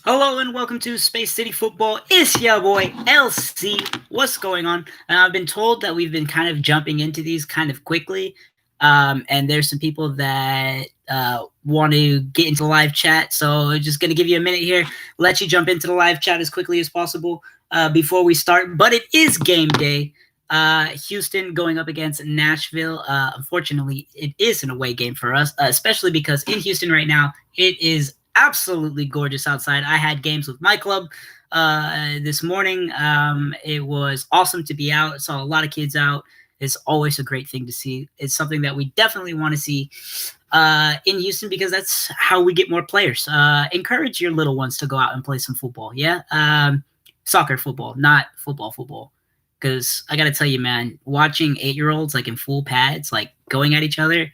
Hello and welcome to Space City Football. It's your boy LC. What's going on? I've been told that we've been kind of jumping into these kind of quickly, and there's some people that want to get into the live chat. So just going to give you a minute here, let you jump into the live chat as quickly as possible before we start. But it is game day. Houston going up against Nashville. Unfortunately, it is an away game for us, especially because in Houston right now, it is absolutely gorgeous outside. I had games with my club this morning. It was awesome to be out. I saw a lot of kids out. It's always a great thing to see. It's something that we definitely want to see in Houston because that's how we get more players. Encourage your little ones to go out and play some football. Yeah. Soccer football, not football. Because I got to tell you, man, watching 8-year-olds like in full pads, like going at each other,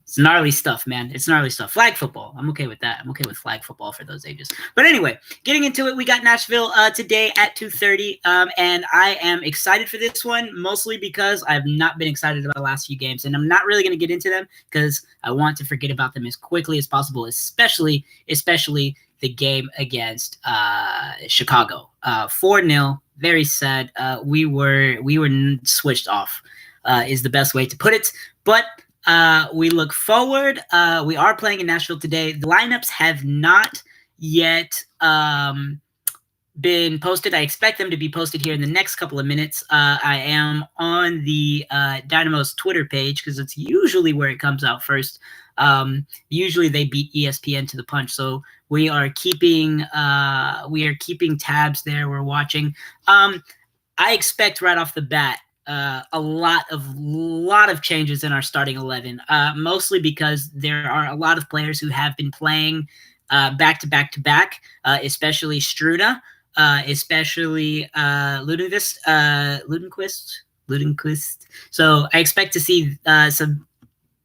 it's gnarly stuff, man. It's gnarly stuff. Flag football. I'm okay with that. I'm okay with flag football for those ages. But anyway, getting into it, we got Nashville today at 2:30, and I am excited for this one, mostly because I've not been excited about the last few games, and I'm not really going to get into them because I want to forget about them as quickly as possible, especially the game against Chicago. 4-0. Very sad. We were switched off, is the best way to put it. But we look forward. We are playing in Nashville today. The lineups have not yet been posted. I expect them to be posted here in the next couple of minutes. I am on the Dynamo's Twitter page because it's usually where it comes out first. Usually they beat ESPN to the punch, so we are keeping tabs there. We're watching. I expect right off the bat a lot of changes in our starting 11, mostly because there are a lot of players who have been playing back to back, especially Struna, especially Ludenquist. So I expect to see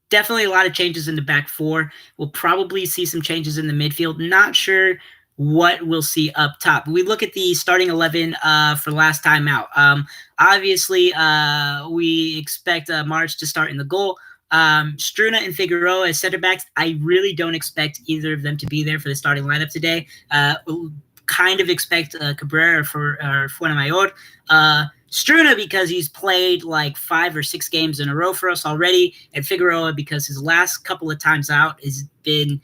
definitely a lot of changes in the back four. We'll probably see some changes in the midfield. Not sure what we'll see up top. We look at the starting 11 for last time out. Obviously, we expect March to start in the goal. Struna and Figueroa as center backs. I really don't expect either of them to be there for the starting lineup today. Kind of expect Cabrera for Fuenamayor. Struna because he's played like 5 or 6 games in a row for us already, and Figueroa because his last couple of times out has been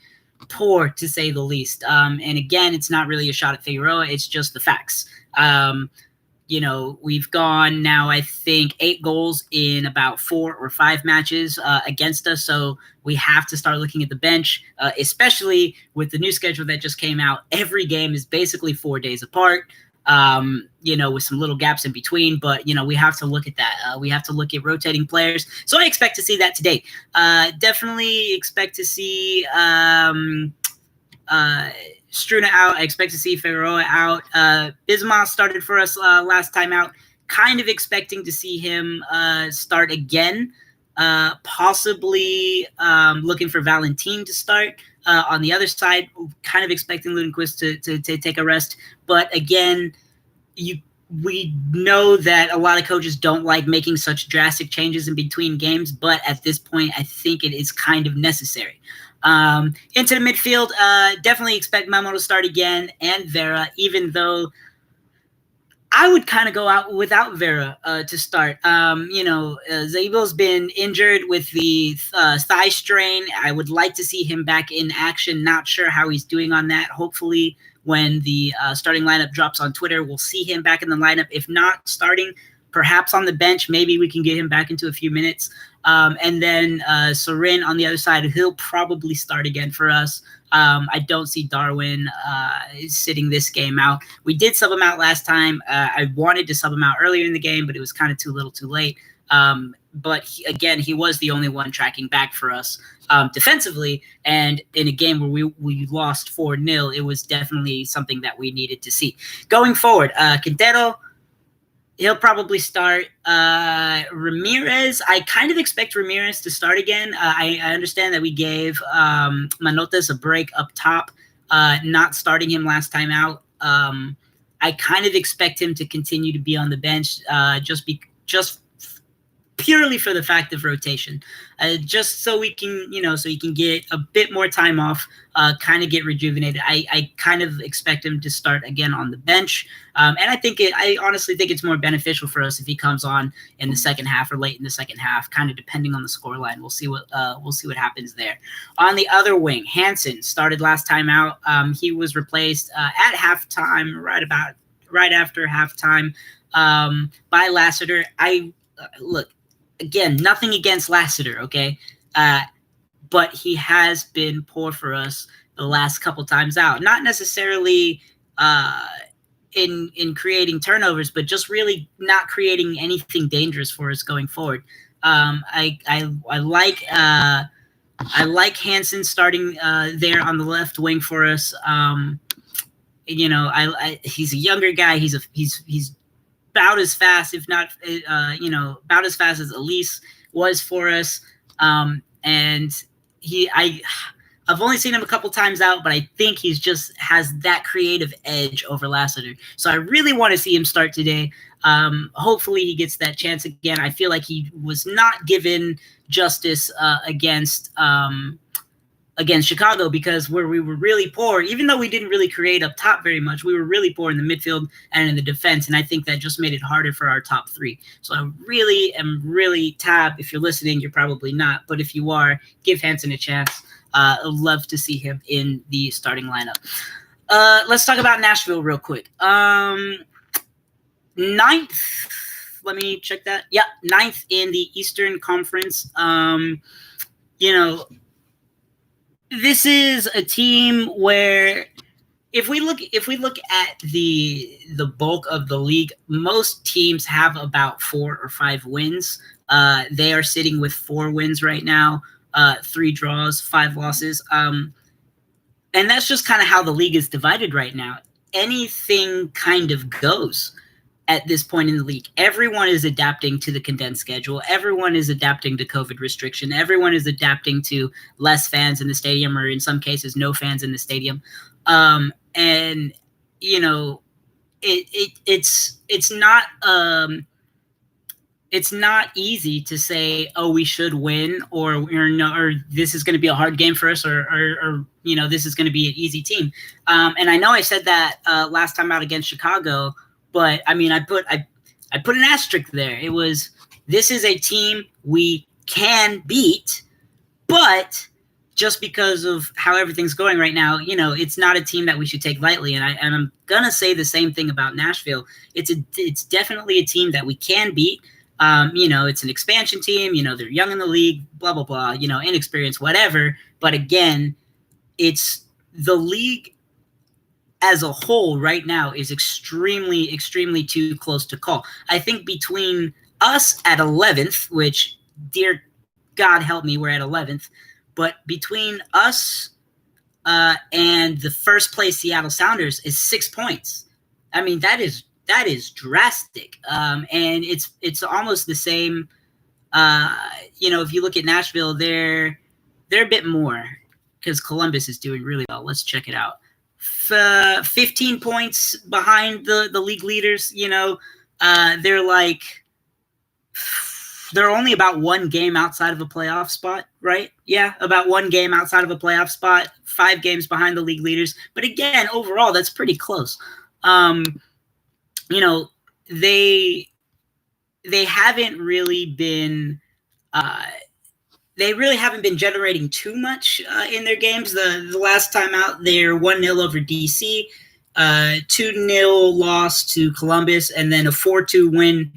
poor, to say the least. And again, it's not really a shot at Figueroa. It's just the facts. We've gone now, I think, 8 goals in about 4 or 5 matches against us. So we have to start looking at the bench, especially with the new schedule that just came out. Every game is basically 4 days apart. With some little gaps in between, but we have to look at that. We have to look at rotating players. So I expect to see that today. Definitely expect to see Struna out. I expect to see Figueroa out. Bisma started for us last time out. Kind of expecting to see him start again. Possibly looking for Valentin to start. On the other side, kind of expecting Ludenquist to take a rest. But again, we know that a lot of coaches don't like making such drastic changes in between games, but at this point, I think it is kind of necessary. Into the midfield, definitely expect Memo to start again and Vera, even though I would kind of go out without Vera to start. Zabel's been injured with the thigh strain. I would like to see him back in action. Not sure how he's doing on that. Hopefully, when the starting lineup drops on Twitter, we'll see him back in the lineup. If not starting, perhaps on the bench, maybe we can get him back into a few minutes. And then Sorin on the other side, he'll probably start again for us. I don't see Darwin sitting this game out. We did sub him out last time. I wanted to sub him out earlier in the game, but it was kind of too little too late. But he was the only one tracking back for us defensively. And in a game where we lost 4-0, it was definitely something that we needed to see. Going forward, Quintero, he'll probably start. Ramirez, I kind of expect Ramirez to start again. I understand that we gave Manotas a break up top, not starting him last time out. I kind of expect him to continue to be on the bench, just purely for the fact of rotation, just so we can, so he can get a bit more time off, kind of get rejuvenated. I kind of expect him to start again on the bench, and I honestly think it's more beneficial for us if he comes on in the second half or late in the second half, kind of depending on the scoreline. We'll see what happens there. On the other wing, Hansen started last time out. He was replaced at halftime, right after halftime, by Lassiter. Look, again, nothing against Lassiter, okay? But he has been poor for us the last couple times out. Not necessarily in creating turnovers, but just really not creating anything dangerous for us going forward. I like Hansen starting there on the left wing for us. He's a younger guy. He's about as fast, if not, about as fast as Elise was for us. And I've only seen him a couple times out, but I think he's just has that creative edge over Lassiter. So I really want to see him start today. Hopefully he gets that chance again. I feel like he was not given justice against Chicago, because where we were really poor, even though we didn't really create up top very much, we were really poor in the midfield and in the defense, and I think that just made it harder for our top three. So I really am Tab, if you're listening, you're probably not, but if you are, give Hansen a chance. I'd love to see him in the starting lineup. Let's talk about Nashville real quick. Ninth, let me check that. Yeah, ninth in the Eastern Conference. This is a team where if we look at the bulk of the league, most teams have about 4 or 5 wins. They are sitting with 4 wins right now, 3 draws, 5 losses. And that's just kind of how the league is divided right now. Anything kind of goes at this point in the league. Everyone is adapting to the condensed schedule. Everyone is adapting to COVID restriction. Everyone is adapting to less fans in the stadium, or in some cases, no fans in the stadium. And it's not easy to say, oh, we should win, or this is going to be a hard game for us, or this is going to be an easy team. And I know I said that last time out against Chicago, but I mean, I put an asterisk there. It was, this is a team we can beat, but just because of how everything's going right now, it's not a team that we should take lightly. And I'm gonna say the same thing about Nashville. It's definitely a team that we can beat. It's an expansion team. They're young in the league. Blah blah blah. Inexperienced, whatever. But again, it's the league as a whole right now is extremely, extremely too close to call. I think between us at 11th, which, dear God help me, we're at 11th, but between us and the first place Seattle Sounders is 6 points. I mean, that is drastic. And it's almost the same. If you look at Nashville, they're a bit more, because Columbus is doing really well. Let's check it out. 15 points behind the league leaders. They're only about 1 game outside of a playoff spot, right? Yeah, about 1 game outside of a playoff spot, 5 games behind the league leaders. But again, overall, that's pretty close. They haven't really been generating too much in their games. The last time out, they're 1-0 over DC, 2-0 loss to Columbus, and then a 4-2 win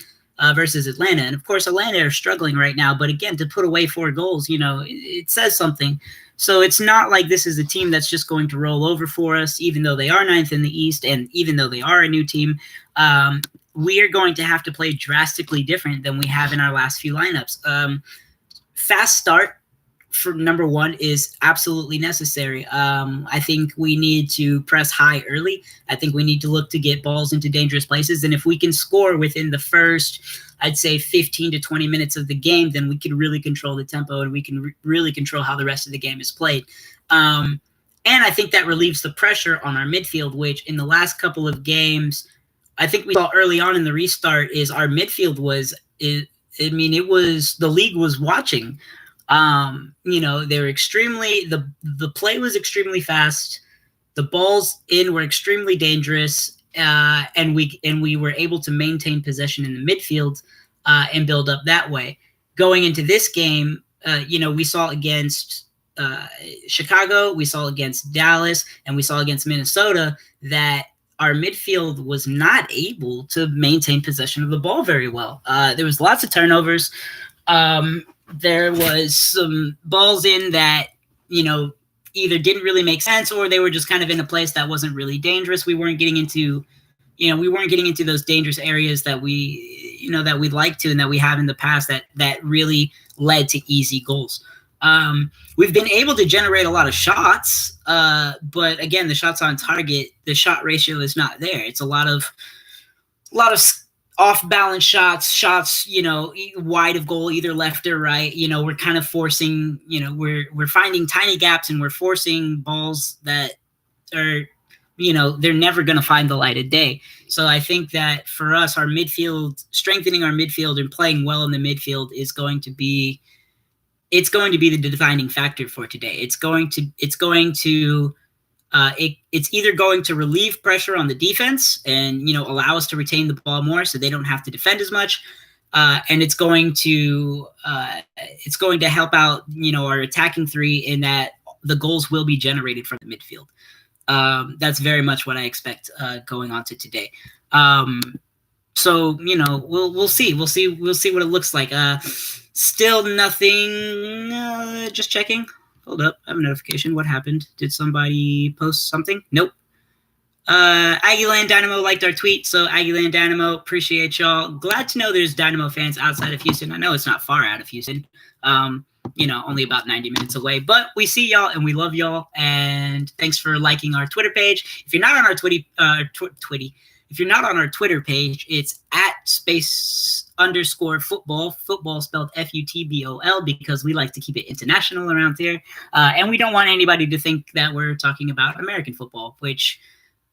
versus Atlanta. And of course, Atlanta are struggling right now. But again, to put away 4 goals, it says something. So it's not like this is a team that's just going to roll over for us, even though they are 9th in the East, and even though they are a new team. We are going to have to play drastically different than we have in our last few lineups. Fast start for number 1 is absolutely necessary. I think we need to press high early. I think we need to look to get balls into dangerous places. And if we can score within the first, I'd say 15 to 20 minutes of the game, then we can really control the tempo, and we can really control how the rest of the game is played. And I think that relieves the pressure on our midfield, which in the last couple of games, I think we saw early on in the restart, is our midfield I mean, it was the league was watching. They were extremely the play was extremely fast. The balls in were extremely dangerous, and we were able to maintain possession in the midfield and build up that way. Going into this game, we saw against Chicago, we saw against Dallas, and we saw against Minnesota that our midfield was not able to maintain possession of the ball very well. There was lots of turnovers. There was some balls in that, either didn't really make sense or they were just kind of in a place that wasn't really dangerous. We weren't getting into those dangerous areas that that we'd like to and that we have in the past that really led to easy goals. We've been able to generate a lot of shots, but again, the shots on target, the shot ratio is not there. It's a lot of off-balance shots, wide of goal, either left or right. We're kind of forcing, we're finding tiny gaps and we're forcing balls that are, they're never going to find the light of day. So I think that for us, our midfield, strengthening our midfield and playing well in the midfield is going to be the defining factor for today. It's either going to relieve pressure on the defense and allow us to retain the ball more so they don't have to defend as much, and it's going to help out our attacking three in that the goals will be generated from the midfield. That's very much what I expect going on to today. So we'll see what it looks like. Still nothing. Just checking. Hold up, I have a notification. What happened? Did somebody post something? Nope. Aggieland Dynamo liked our tweet, so Aggieland Dynamo, appreciate y'all. Glad to know there's Dynamo fans outside of Houston. I know it's not far out of Houston. Only about 90 minutes away, but we see y'all and we love y'all. And thanks for liking our Twitter page. If you're not on our if you're not on our Twitter page, it's @space_football, football spelled FUTBOL, because we like to keep it international around here. And we don't want anybody to think that we're talking about American football, which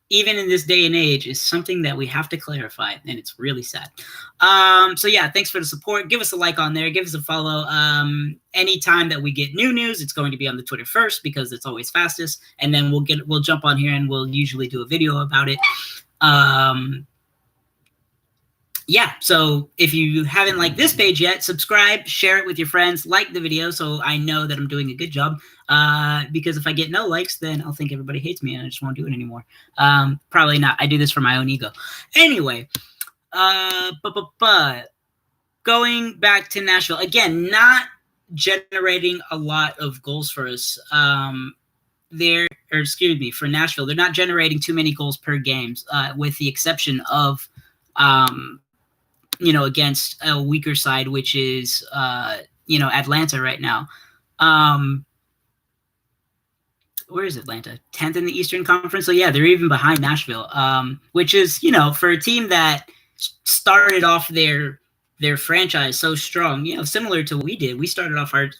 even in this day and age is something that we have to clarify, and it's really sad. So yeah, thanks for the support. Give us a like on there. Give us a follow. Anytime that we get new news, it's going to be on the Twitter first because it's always fastest, and then we'll jump on here and we'll usually do a video about it. Yeah, so if you haven't liked this page yet, subscribe, share it with your friends, like the video so I know that I'm doing a good job. Because if I get no likes, then I'll think everybody hates me and I just won't do it anymore. Probably not. I do this for my own ego. Anyway, going back to Nashville, again, not generating a lot of goals for us. For Nashville, they're not generating too many goals per game, with the exception of, against a weaker side, which is, Atlanta right now. Where is Atlanta? 10th in the Eastern Conference. So yeah, they're even behind Nashville, which is, for a team that started off their franchise so strong, similar to what we did. We started off our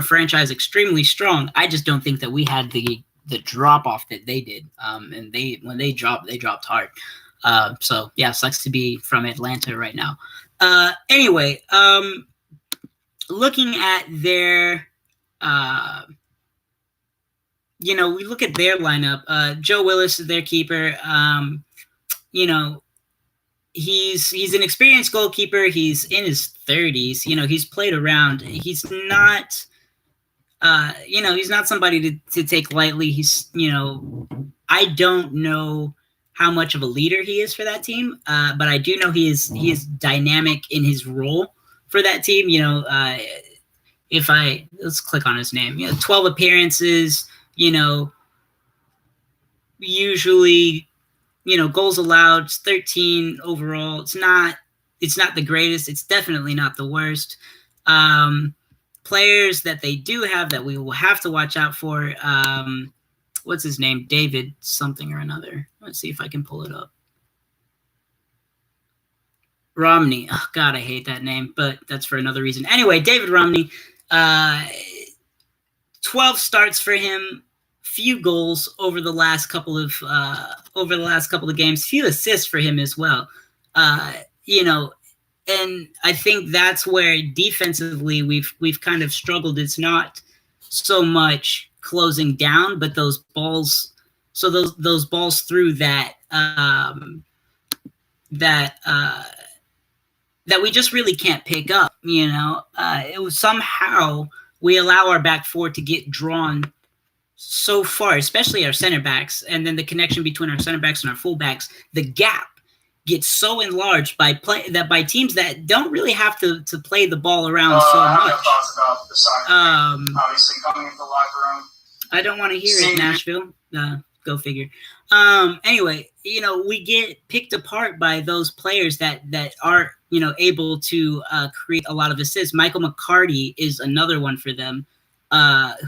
franchise extremely strong. I just don't think that we had the drop off that they did. And when they dropped hard. So yeah, sucks to be from Atlanta right now. Anyway, looking at their, we look at their lineup. Joe Willis is their keeper. He's an experienced goalkeeper. He's in his 30s. He's played around. He's not, he's not somebody to take lightly. He's, I don't know how much of a leader he is for that team, but I do know he is dynamic in his role for that team. Let's click on his name. 12 appearances. Usually, goals allowed, 13 overall. It's not the greatest. It's definitely not the worst. Players that they do have that we will have to watch out for. What's his name? David something or another. Let's see if I can pull it up. Romney. Oh, God, I hate that name, but that's for another reason. Anyway, David Romney, 12 starts for him, few goals over the last couple of games, few assists for him as well. and I think that's where defensively we've kind of struggled. It's not so much closing down, but those balls. So those balls through that we just really can't pick up. It was somehow we allow our back four to get drawn so far, especially our center backs, and then the connection between our center backs and our fullbacks, the gap gets so enlarged by teams that don't really have to play the ball around so much. Thoughts about the soccer game, obviously coming into the locker room. I don't want to hear it, Nashville. Go figure. Anyway, we get picked apart by those players that are able to create a lot of assists. Michael McCarty is another one for them,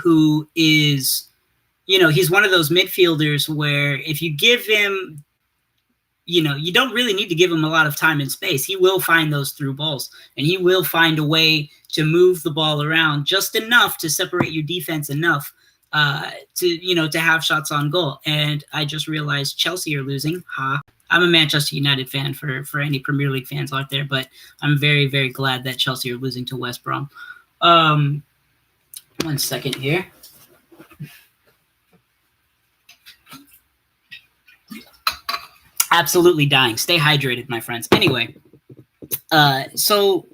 who is, he's one of those midfielders where if you give him, you don't really need to give him a lot of time and space. He will find those through balls, and he will find a way to move the ball around just enough to separate your defense enough to have shots on goal. And I just realized Chelsea are losing. I'm a Manchester United fan for any Premier League fans out there, but I'm very, very glad that Chelsea are losing to West Brom. 1 second here. Absolutely dying. Stay hydrated, my friends. Anyway, so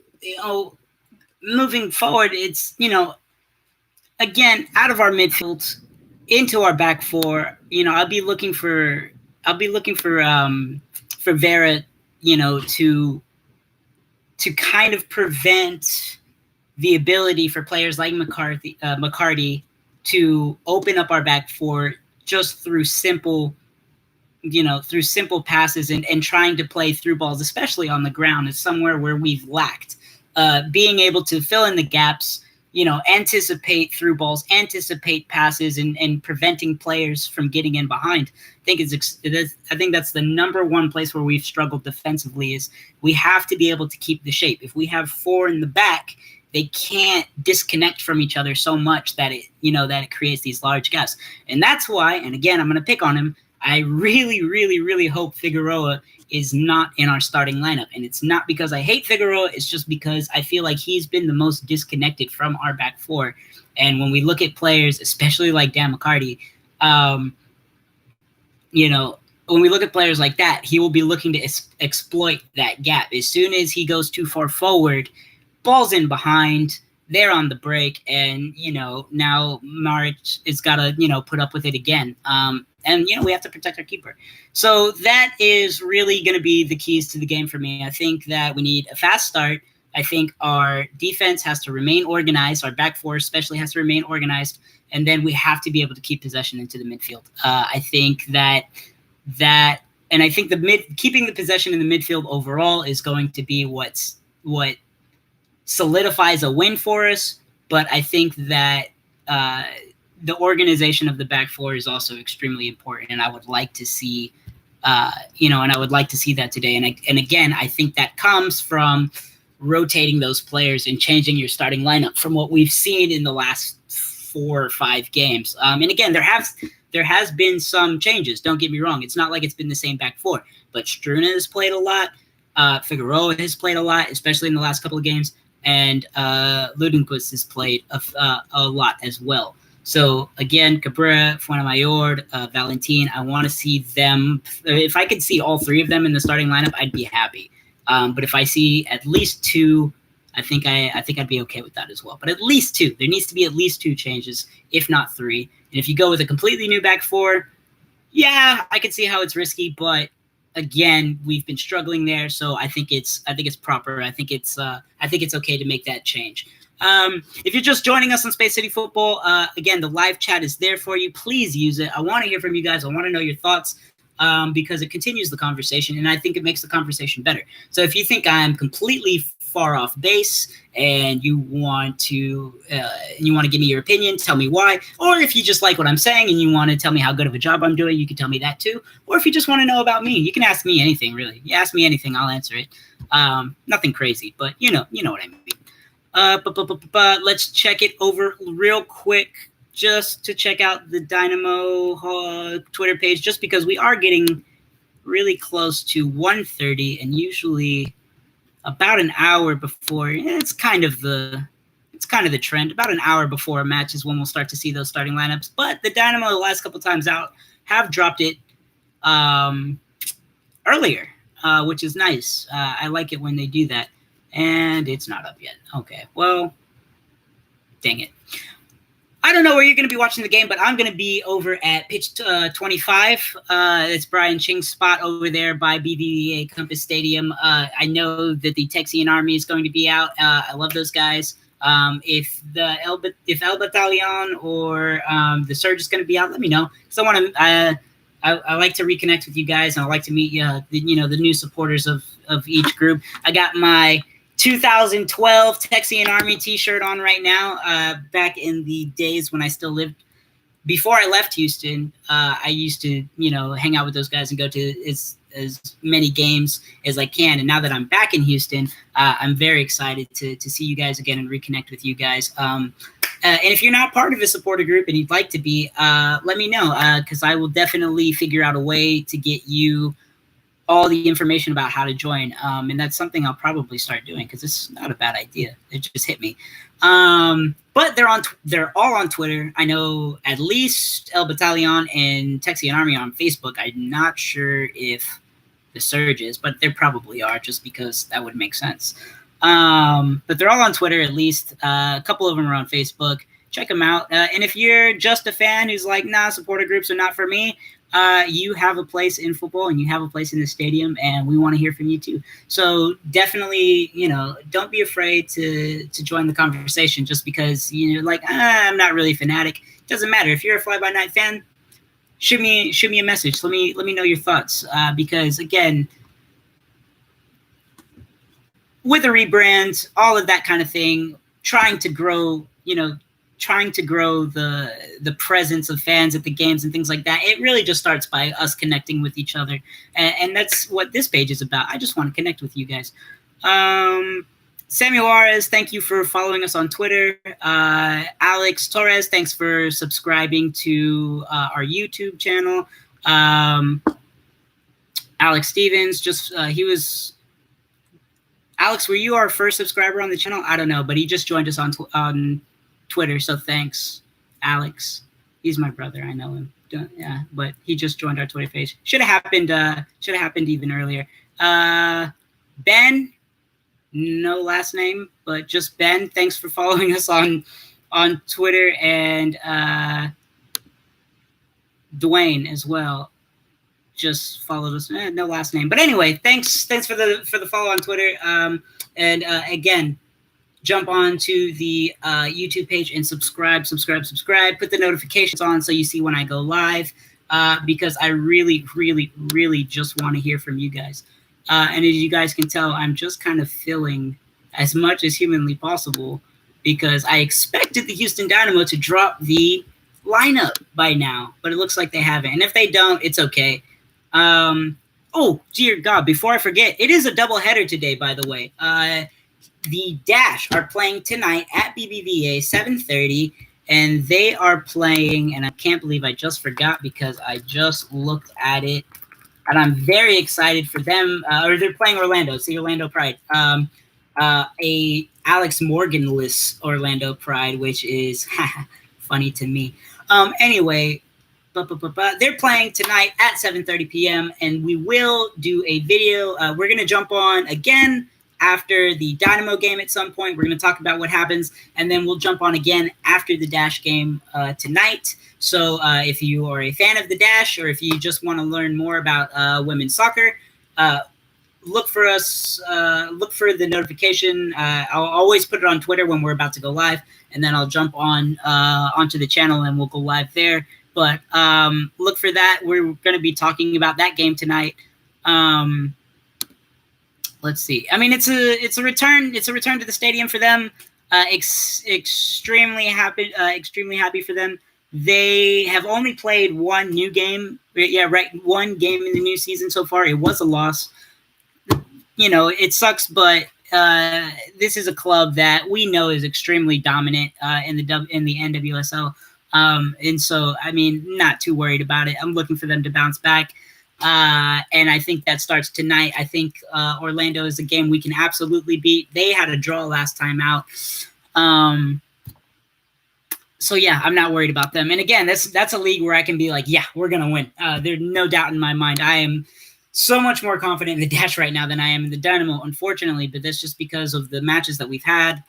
moving forward, it's again, out of our midfield into our back four, I'll be looking for Vera, to kind of prevent the ability for players like McCarty to open up our back four just through simple passes and trying to play through balls, especially on the ground, is somewhere where we've lacked. Being able to fill in the gaps, anticipate through balls, anticipate passes, and preventing players from getting in behind. I think that's the number one place where we've struggled defensively. Is we have to be able to keep the shape. If we have four in the back, they can't disconnect from each other so much that it creates these large gaps. And that's why, and again, I'm going to pick on him, I really, really, really hope Figueroa is not in our starting lineup. And it's not because I hate Figueroa. It's just because I feel like he's been the most disconnected from our back four. And when we look at players, especially like Dan McCarty, when we look at players like that, he will be looking to exploit that gap. As soon as he goes too far forward, ball's in behind, they're on the break, and, now Maric has got to, put up with it again. And, we have to protect our keeper. So that is really going to be the keys to the game for me. I think that we need a fast start. I think our defense has to remain organized. Our back four especially has to remain organized. And then we have to be able to keep possession into the midfield. I think and I think keeping the possession in the midfield overall is going to be what solidifies a win for us. But I think that the organization of the back four is also extremely important, and I would like to see, that today. And again, I think that comes from rotating those players and changing your starting lineup from what we've seen in the last 4 or 5 games. And again, there has been some changes. Don't get me wrong; it's not like it's been the same back four. But Struna has played a lot. Figueroa has played a lot, especially in the last couple of games, and Ludinquist has played a lot as well. So, again, Cabrera, Fuenamayor, Valentin, I want to see them. If I could see all 3 of them in the starting lineup, I'd be happy. But if I see at least 2, I think I'd be okay with that as well. But at least 2. There needs to be at least 2 changes, if not 3. And if you go with a completely new back four, yeah, I can see how it's risky. But again, we've been struggling there, so I think it's proper. I think it's okay to make that change. If you're just joining us on Space City Football, again, the live chat is there for you. Please use it. I want to hear from you guys. I want to know your thoughts, because it continues the conversation, and I think it makes the conversation better. So if you think I'm completely far off base and you want to give me your opinion, tell me why. Or if you just like what I'm saying and you want to tell me how good of a job I'm doing, you can tell me that too. Or if you just want to know about me, you can ask me anything, really. You ask me anything, I'll answer it. Nothing crazy, but you know what I mean. Let's check it over real quick just to check out the Dynamo Twitter page, just because we are getting really close to 1:30, and usually about an hour before. It's kind of the trend. About an hour before a match is when we'll start to see those starting lineups. But the Dynamo, the last couple times out, have dropped it earlier, which is nice. I like it when they do that. And it's not up yet. Okay, well, dang it. I don't know where you're going to be watching the game, but I'm going to be over at pitch 25. It's Brian Ching's spot over there by BBVA Compass Stadium. I know that the Texian Army is going to be out. I love those guys. If El Battalion or the Surge is going to be out, let me know. Because I like to reconnect with you guys, and I like to meet the new supporters of each group. I got my 2012 Texian Army t-shirt on right now. Back in the days when I still lived, before I left Houston, I used to, hang out with those guys and go to as many games as I can. And now that I'm back in Houston, I'm very excited to see you guys again and reconnect with you guys. And if you're not part of a supporter group and you'd like to be, let me know, because I will definitely figure out a way to get you all the information about how to join. And that's something I'll probably start doing because it's not a bad idea. It just hit me. But they're all on Twitter. I know at least El Battalion and Texian Army on Facebook. I'm not sure if the Surge is, but there probably are, just because that would make sense. But they're all on Twitter at least. A couple of them are on Facebook. Check them out. And if you're just a fan who's like, nah, supporter groups are not for me, you have a place in football and you have a place in the stadium, and we want to hear from you too. So definitely, don't be afraid to join the conversation just because you're like, I'm not really a fanatic. It doesn't matter. If you're a fly-by-night fan, shoot me a message. Let me know your thoughts. Because again, with a rebrand, all of that kind of thing, trying to grow the presence of fans at the games and things like that, it really just starts by us connecting with each other. And that's what this page is about. I just want to connect with you guys. Samuel Juarez, thank you for following us on Twitter. Alex Torres, thanks for subscribing to our YouTube channel. Alex Stevens, Alex, were you our first subscriber on the channel? I don't know, but he just joined us on Twitter, so thanks, Alex. He's my brother. I know him. Yeah, but he just joined our Twitter page. Should have happened even earlier. Ben, no last name, but just Ben. Thanks for following us on Twitter, and Dwayne as well. Just followed us. No last name, but anyway, thanks for the follow on Twitter. And again, jump on to the YouTube page and subscribe. Put the notifications on so you see when I go live, because I really, really, really just want to hear from you guys. And as you guys can tell, I'm just kind of filling as much as humanly possible because I expected the Houston Dynamo to drop the lineup by now, but it looks like they haven't. And if they don't, it's okay. Oh, dear God, before I forget, it is a doubleheader today, by the way. The Dash are playing tonight at BBVA, 7:30, and they are playing, and I can't believe I just forgot because I just looked at it, and I'm very excited for them. Or they're playing Orlando. It's the Orlando Pride. A Alex Morgan-less Orlando Pride, which is funny to me. Anyway, they're playing tonight at 7:30 p.m., and we will do a video. We're going to jump on again after the Dynamo game at some point. We're going to talk about what happens, and then we'll jump on again after the Dash game tonight. So if you are a fan of the Dash, or if you just want to learn more about women's soccer, look for us. Look for the notification. I'll always put it on Twitter when we're about to go live, and then I'll jump on onto the channel and we'll go live there. But look for that. We're going to be talking about that game tonight. Let's see. I mean, it's a return. It's a return to the stadium for them. Extremely happy for them. They have only played one new game. Yeah, right. One game in the new season so far. It was a loss. It sucks, but this is a club that we know is extremely dominant in the NWSL. And so, I mean, not too worried about it. I'm looking for them to bounce back. And I think that starts tonight. I think Orlando is a game we can absolutely beat. They had a draw last time out. So yeah, I'm not worried about them. And again, that's a league where I can be like, yeah, we're gonna win. There's no doubt in my mind. I am so much more confident in the Dash right now than I am in the Dynamo, unfortunately. But that's just because of the matches that we've had,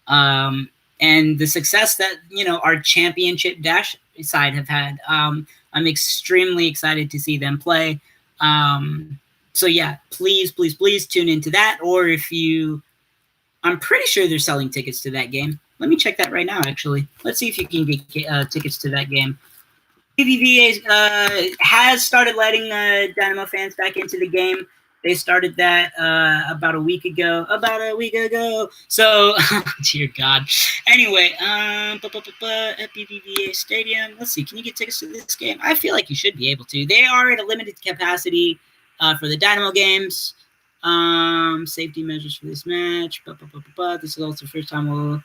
and the success that our championship Dash side have had. I'm extremely excited to see them play. So yeah, please tune into that. Or if you, I'm pretty sure they're selling tickets to that game. Let me check that right now, actually. Let's see if you can get tickets to that game. BBVA has started letting Dynamo fans back into the game. They started that about a week ago. So, dear God. Anyway, at BBVA Stadium. Let's see. Can you get tickets to this game? I feel like you should be able to. They are at a limited capacity for the Dynamo games. Safety measures for this match. This is also the first time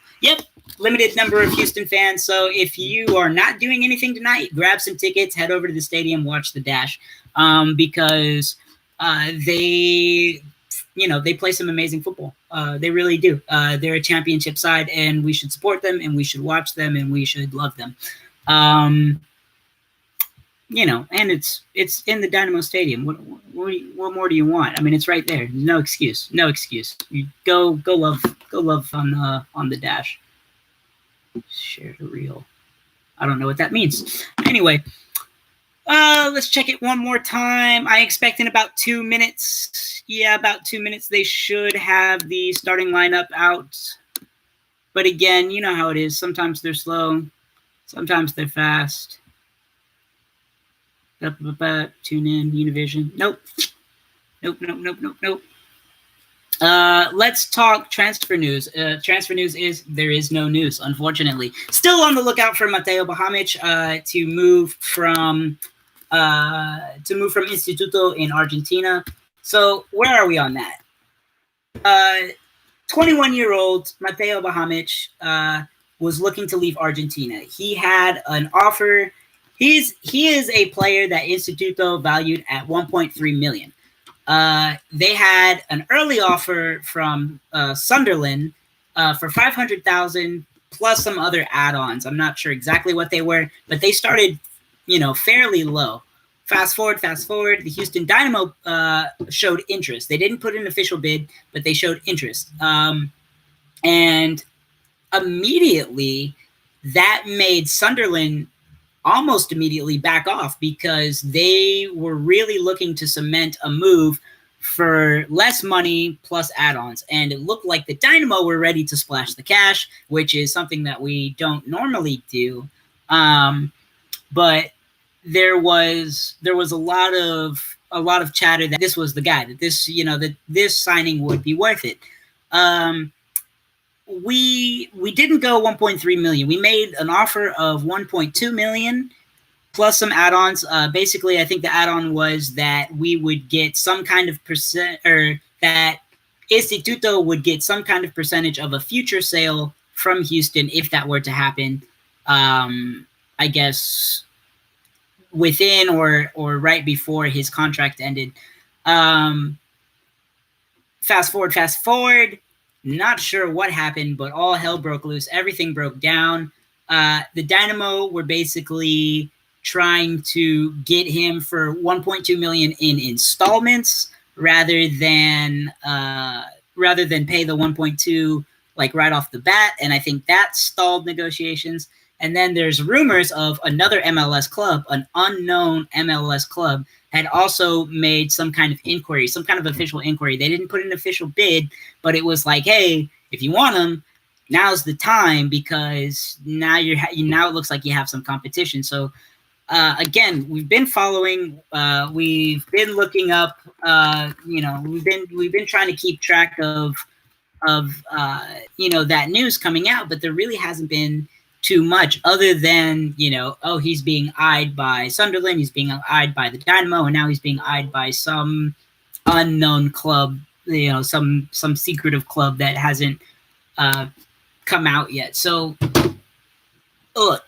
limited number of Houston fans. So if you are not doing anything tonight, grab some tickets, head over to the stadium, watch the Dash, because they play some amazing football. They really do. They're a championship side, and we should support them, and we should watch them, and we should love them. And it's in the Dynamo Stadium. What more do you want? I mean, it's right there. No excuse. You go love on the Dash. Share the reel. I don't know what that means. Anyway, let's check it one more time. I expect in about 2 minutes. Yeah, about 2 minutes they should have the starting lineup out. But again, you know how it is. Sometimes they're slow. Sometimes they're fast. Tune in, Univision. Nope. Let's talk transfer news. Transfer news is there is no news, unfortunately. Still on the lookout for Mateo Bahamic to move from Instituto in Argentina. So where are we on that? 21-year-old Mateo Bahamic was looking to leave Argentina. He had an offer. He is a player that Instituto valued at $1.3 million. They had an early offer from Sunderland for $500,000 plus some other add-ons. I'm not sure exactly what they were, but they started, fairly low. Fast forward. The Houston Dynamo showed interest. They didn't put an official bid, but they showed interest. And immediately, that made Sunderland almost immediately back off because they were really looking to cement a move for less money plus add-ons. And it looked like the Dynamo were ready to splash the cash, which is something that we don't normally do. But there was a lot of chatter that this was the guy, that this signing would be worth it. We didn't go 1.3 million. We made an offer of 1.2 million plus some add-ons. Basically, I think the add-on was that we would get some kind of that Instituto would get some kind of percentage of a future sale from Houston if that were to happen. I guess within or right before his contract ended. Fast forward. Not sure what happened, but all hell broke loose. Everything broke down. The Dynamo were basically trying to get him for 1.2 million in installments rather than pay the 1.2 like right off the bat. And I think that stalled negotiations. And then there's rumors of another MLS club, an unknown MLS club, had also made some kind of inquiry, some kind of official inquiry. They didn't put an official bid, but it was like, hey, if you want them, now's the time because now now it looks like you have some competition. So again, we've been following, we've been looking up, we've been trying to keep track of that news coming out, but there really hasn't been too much other than, he's being eyed by Sunderland, he's being eyed by the Dynamo, and now he's being eyed by some unknown club, some secretive club that hasn't come out yet. So, look,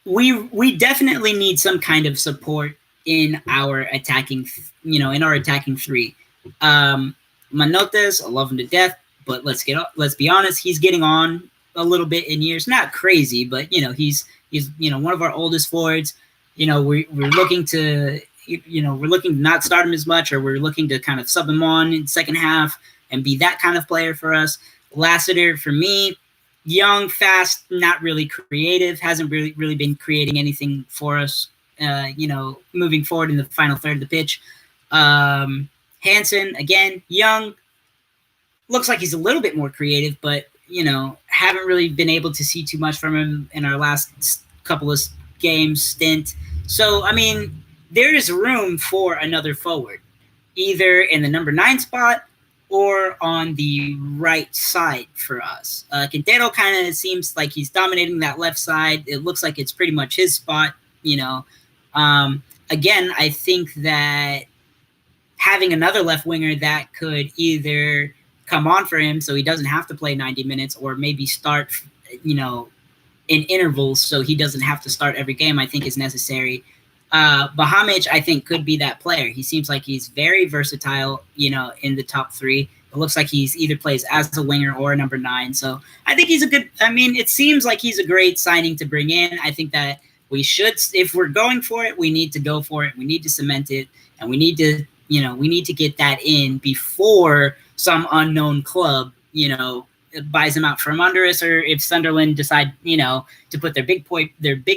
we definitely need some kind of support in our attacking, in our attacking three. Manotes, I love him to death, but let's be honest, he's getting on a little bit in years. Not crazy, but he's one of our oldest forwards. We're looking to we're looking to not start him as much, or we're looking to kind of sub him on in the second half and be that kind of player for us. Lassiter, for me, young, fast, not really creative, hasn't really been creating anything for us, moving forward in the final third of the pitch. Hansen, again, young, looks like he's a little bit more creative, but, haven't really been able to see too much from him in our last couple of games stint. So, I mean, there is room for another forward, either in the number 9 spot or on the right side for us. Quintero kind of seems like he's dominating that left side. It looks like it's pretty much his spot, Again, I think that having another left winger that could either come on for him so he doesn't have to play 90 minutes, or maybe start, in intervals so he doesn't have to start every game, I think is necessary. Bahamic, I think, could be that player. He seems like he's very versatile, in the top 3. It looks like he's either plays as a winger or a number 9. So I think he's it seems like he's a great signing to bring in. I think that we should, if we're going for it, we need to go for it. We need to cement it, and we need to get that in before some unknown club, buys him out from under us, or if Sunderland decide, to put their big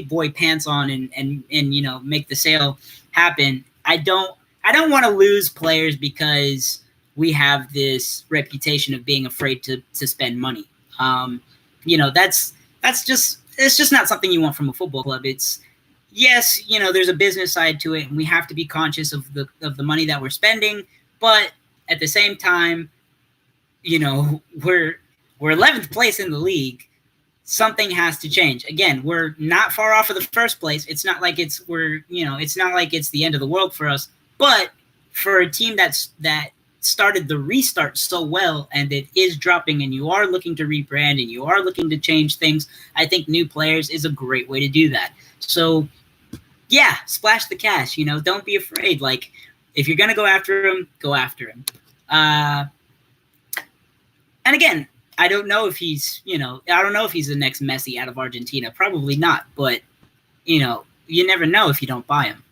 boy pants on and make the sale happen. I don't want to lose players because we have this reputation of being afraid to spend money. It's just not something you want from a football club. It's, yes, there's a business side to it, and we have to be conscious of the money that we're spending, but at the same time, we're 11th place in the league. Something has to change. Again, we're not far off of the first place. It's not like it's the end of the world for us. But for a team that started the restart so well, and it is dropping, and you are looking to rebrand, and you are looking to change things, I think new players is a great way to do that. So, yeah, splash the cash. Don't be afraid. Like, if you're gonna go after him, go after him. And again, I don't know if he's the next Messi out of Argentina. Probably not, but, you never know if you don't buy him.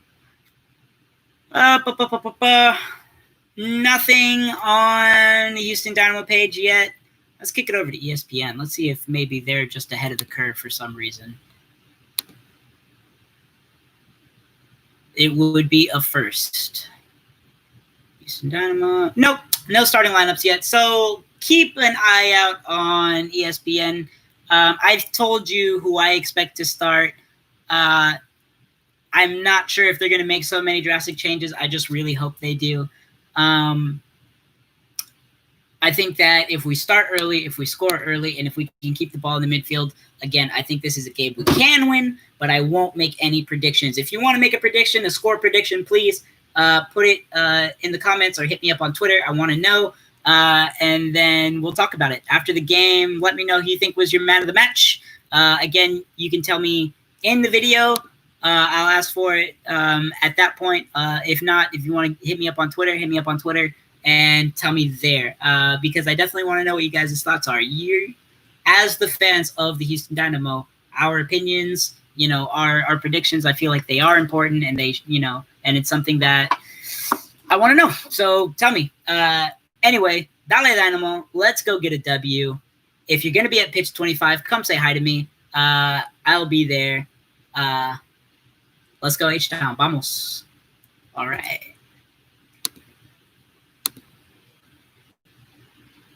Nothing on the Houston Dynamo page yet. Let's kick it over to ESPN. Let's see if maybe they're just ahead of the curve for some reason. It would be a first. Houston Dynamo. Nope, no starting lineups yet. So keep an eye out on ESPN. I've told you who I expect to start. I'm not sure if they're going to make so many drastic changes. I just really hope they do. I think that if we start early, if we score early, and if we can keep the ball in the midfield, again, I think this is a game we can win, but I won't make any predictions. If you want to make a prediction, a score prediction, please put it in the comments or hit me up on Twitter. I want to know, and then we'll talk about it. After the game, let me know who you think was your man of the match. Again, you can tell me in the video. I'll ask for it at that point. If not, if you want to hit me up on Twitter, and tell me there, because I definitely want to know what you guys' thoughts are. You, as the fans of the Houston Dynamo, our opinions, our predictions, I feel like they are important, and they, and it's something that I want to know. So tell me. Anyway, Dale Dynamo, let's go get a W. If you're going to be at pitch 25, come say hi to me. I'll be there. Let's go H-Town. Vamos. All right.